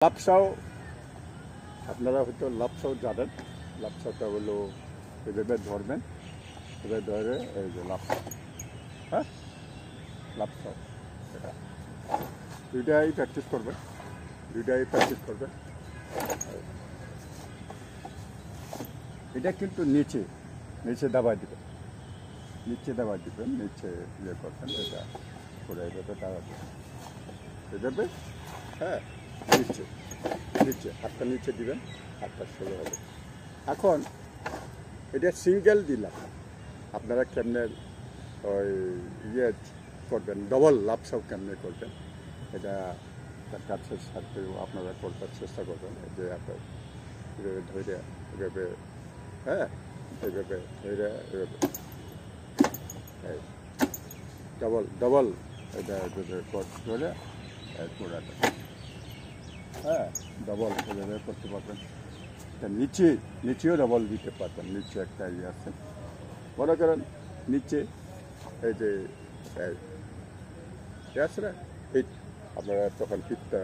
লাপসাও আপনারা হয়তো লাপসাও জানেন। লাপসাওটা হলো এভাবে ধরবেন, এভাবে ধরে এই যে লাপসাও, হ্যাঁ লাপসাও এটা দুইটাই প্র্যাকটিস করবেন, এটা কিন্তু নিচে নিচে দাবাই দিবেন, নিচে ইয়ে করবেন, এটা করে এভাবে দাবাবেন, এভাবে, হ্যাঁ নিচে নিচে হাতটা নিচে দিবেন, হাতটা সোজা হবে। এখন এটা সিঙ্গেল দিলাম, আপনারা কেমনে ওই ইয়ে করবেন, ডবল লাপসাও কেমনে করবেন, এটা তার কাছের সাথেও আপনারা করবার চেষ্টা করবেন। এই যে আপনার এভাবে ধরে এভাবে, হ্যাঁ এইভাবে ধরে এভাবে এই ডবল এটা ধরে পুরাটা, হ্যাঁ ডবল এভাবে করতে পারবেন। নিচেও ডবল দিতে পারবেন, নিচে একটা ইয়ে আছে, মনে করেন নিচে এই যে আছে না হিট, আপনারা তখন হিটটা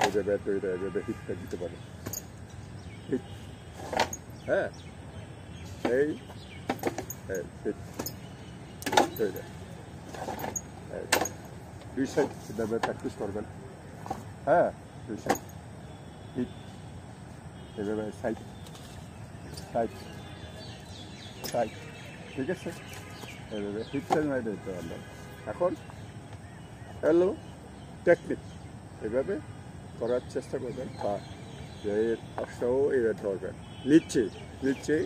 এভাবে তৈরি এভাবে হিটটা দিতে পারেন, হিট, হ্যাঁ এই হিট তৈরি, দুই সাইড এভাবে প্র্যাকটিস করবেন, হ্যাঁ দুই সাইড হিট এভাবে সাইড সাইড সাইড, ঠিক আছে, এভাবে হিটটা মেরে দিতে পারবেন। এখন হ্যালো টেকনিক এভাবে করার চেষ্টা করবেন, বা এর পাশটাও এভাবে ধরবেন, নিচে নিচে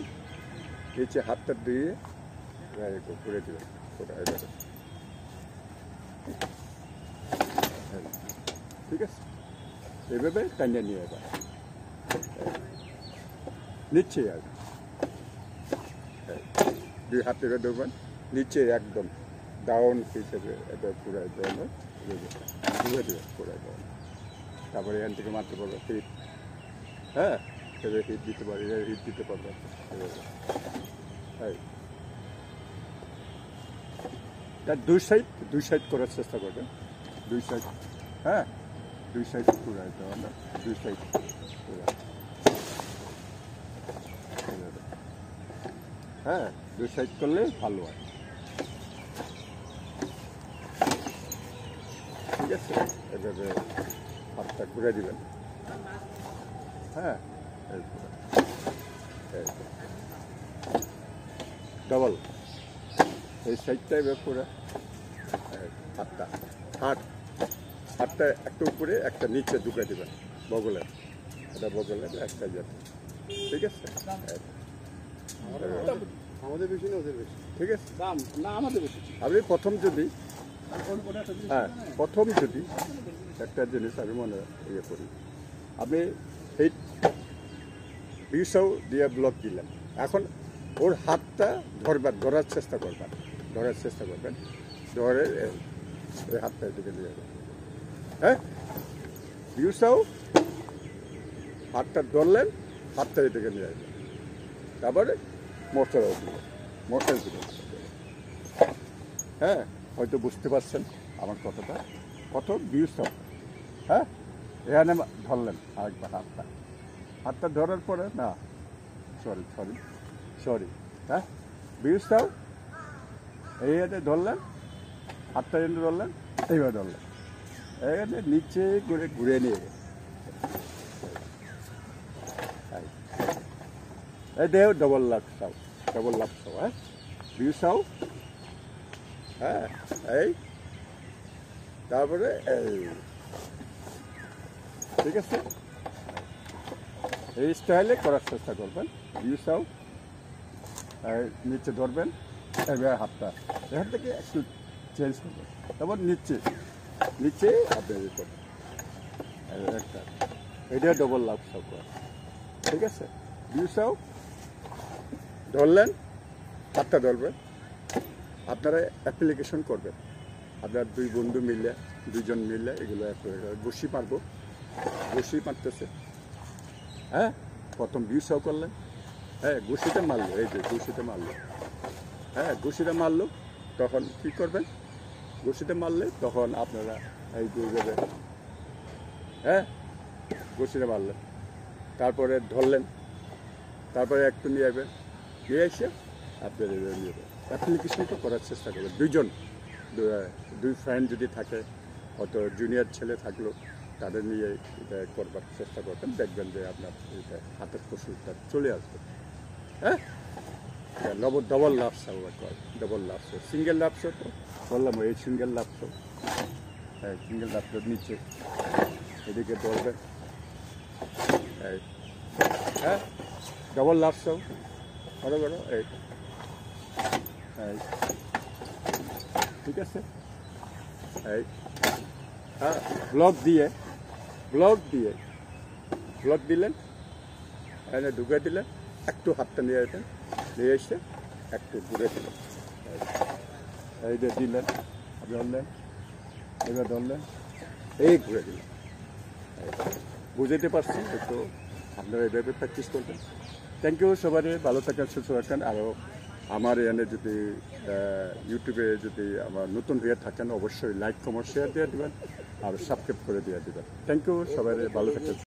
নিচে হাতটা দিয়ে ঘুরে দেবেন, এভাবে, ঠিক আছে, এভাবে টানিয়ে নিয়ে যান নিচে, আর দুই হাত এভাবে ধরবেন নিচে একদম ডাউন হিসেবে এটা পুরো ধরনের ঘুরে দেবেন পুরো ধরনের। তারপরে এখান থেকে মারতে পারবে হিট, হ্যাঁ এভাবে হিট দিতে পারবে, হিট দিতে পারবে, হ্যাঁ তার দুই সাইড করার চেষ্টা করবেন, দুই সাইড, হ্যাঁ দুই সাইড পুরো ধরনের, দুই সাইড পুরো, হ্যাঁ দুই সাইড করলে ভালো হয়, ঠিক আছে। এভাবে হাতটা ঘুরে দিবেন, হ্যাঁ ডবল এই সাইডটা এভাবে পুরো, হাতটা একটা উপরে একটা নিচে ঢুকে দেবেন, বগলের এটা বগলের একটা যাতে, ঠিক আছে, আমাদের বেশি না ওদের বেশি, ঠিক আছে। দাম না আমাদের বেশি। আপনি প্রথম যদি একটা জিনিস আমি মনে ইয়ে করি, আপনি এই 200 দিয়ে ব্লক দিলেন, এখন ওর হাতটা ধরার চেষ্টা করবেন, ধরে এই হাতটা এদিকে দিয়ে দেবেন, হ্যাঁ 200 হাতটা ধরলেন, হাতটা এদিকে নিয়ে আসবেন, তারপরে মোটর দিলেন, হ্যাঁ হয়তো বুঝতে পারছেন আমার কথাটা, কত 200, হ্যাঁ এখানে ধরলেন আরেকবার হাতটা ধরার পরে না সরি হ্যাঁ 200 এইখানে ধরলেন, হাতটা এনে ধরলেন, এইভাবে ধরলেন, এখানে নিচে ঘুরে নিয়ে এই দেহ ডবল লাপসাও, হ্যাঁ 200, হ্যাঁ এই তারপরে এই, ঠিক আছে, এই স্টাইলে করার চেষ্টা করবেন। 200 নিচে ধরবেন, এবার হাতটা এখান থেকে একটু চেঞ্জ করবেন, তারপর নিচে আপনি ইয়ে করবেন, একটা এটা ডবল লাপসাও করা, ঠিক আছে। 200 ধরলেন, হাতটা ধরবেন, আপনারা অ্যাপ্লিকেশন করবেন, আপনার দুইজন মিলে এগুলো ঘুষি মারতেছে, হ্যাঁ প্রথম 200 করলেন, হ্যাঁ ঘুষিটা মারলো, এই যে ঘুষিটা মারলো, তখন কী করবেন, ঘুষিটা মারলে তখন আপনারা এই যে হ্যাঁ ঘষিয়ে মারলেন, তারপরে ধরলেন, তারপরে একটু নিয়ে আসবেন, নিয়ে এসে আপনার নিয়ে অ্যাপ্লিকেশনটা করার চেষ্টা করবেন। দুই ফ্রেন্ড যদি থাকে, অত জুনিয়র ছেলে থাকলো, তাদের নিয়ে এটা করবার চেষ্টা করবেন, দেখবেন যে আপনার এটা হাতের কসুরটা চলে আসবে। হ্যাঁ, ডবল লাভস কয়, ডবল লাভস, সিঙ্গেল লাভসও তো বললাম, এই সিঙ্গেল লাভসও, হ্যাঁ সিঙ্গেল লাভসের নিচে এদিকে ধরবেন, হ্যাঁ ডবল লাভসও বড় বড়, এই ঠিক আছে, এই হ্যাঁ ব্লক দিলেন, এনে ঢুকে দিলেন, একটু হাতটা নিয়ে আসবেন, নিয়ে এসে একটু ঘুরে দিলেন, এই যে দিলেন, ধরলেন, এবার ধরলেন, এই ঘুরে দিলেন। বুঝতে পারছি, একটু আপনারা এইভাবে প্র্যাকটিস করবেন। থ্যাংক ইউ সবারই, ভালো থাকেন, সুস্থ থাকেন। আরও আমার এখানে যদি ইউটিউবে যদি আমার নতুন হয়ে থাকেন, অবশ্যই লাইক কমেন্ট শেয়ার দিয়ে দেবেন আর সাবস্ক্রাইব করে দিয়ে দেবেন। থ্যাংক ইউ সবাই, ভালো থাকেন।